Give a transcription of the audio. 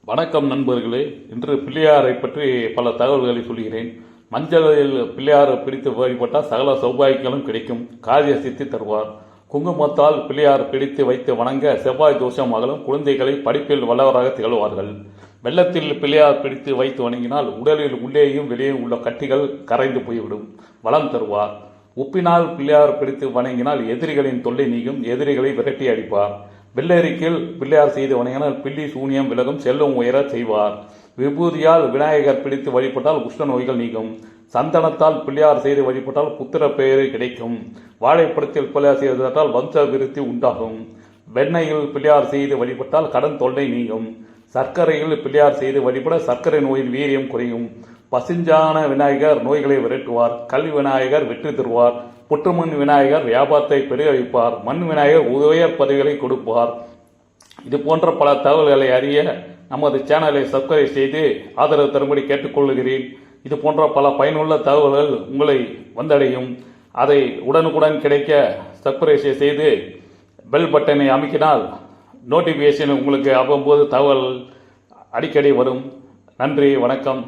வணக்கம் நண்பர்களே. இன்று பிள்ளையாரை பற்றி பல தகவல்களை சொல்கிறேன். மஞ்சளில் பிள்ளையாரை பிடித்து வழிபட்டால் சகல சௌபாகியங்களும் கிடைக்கும். காரிய சித்தி தருவார். குங்குமத்தால் பிள்ளையார் பிடித்து வைத்து வணங்க செவ்வாய் தோஷம் அகலும். குழந்தைகளை படிப்பில் வல்லவராக திகழ்வார்கள். வெள்ளத்தில் பிள்ளையார் பிடித்து வைத்து வணங்கினால் உடலில் உள்ளேயும் வெளியேயும் உள்ள கட்டிகள் கரைந்து போய்விடும். வளம் தருவார். உப்பினால் பிள்ளையார் பிடித்து வணங்கினால் எதிரிகளின் தொல்லை நீங்கும். எதிரிகளை விரட்டி அடிப்பார். வெள்ளரிக்கில் பிள்ளையார் செய்து வணங்கினால் பில்லி சூனியம் விலகும். செல்வம் உயர செய்வார். விபூதியால் விநாயகர் பிடித்து வழிபட்டால் உஷ்ண நோய்கள் நீங்கும். சந்தனத்தால் பிள்ளையார் செய்து வழிபட்டால் புத்திர பெயர் கிடைக்கும். வாழைப்படத்தில் பிள்ளையார் செய்தால் வம்ச விருத்தி உண்டாகும். வெண்ணெயில் பிள்ளையார் செய்து வழிபட்டால் கடன் தொல்லை நீங்கும். சர்க்கரையில் பிள்ளையார் செய்து வழிபட சர்க்கரை நோயின் வீரியம் குறையும். பசுஞ்சான விநாயகர் நோய்களை விரட்டுவார். கல் விநாயகர் வெற்றி தருவார். புற்றுமண் விநாயகர் வியாபாரத்தை பெருக வைப்பார். மண் விநாயகர் உயர் பதவிகளை கொடுப்பார். இது போன்ற பல தகவல்களை அறிய நமது சேனலை சப்ஸ்கிரைப் செய்து ஆதரவு தரும்படி கேட்டுக்கொள்கிறேன். இது போன்ற பல பயனுள்ள தகவல்கள் உங்களை வந்தடையும். அதை உடனுக்குடன் கிடைக்க சப்ஸ்கிரைப் செய்து பெல் பட்டனை அமைக்கினால் நோட்டிஃபிகேஷன் உங்களுக்கு அவ்வப்போது தகவல் அடிக்கடி வரும். நன்றி, வணக்கம்.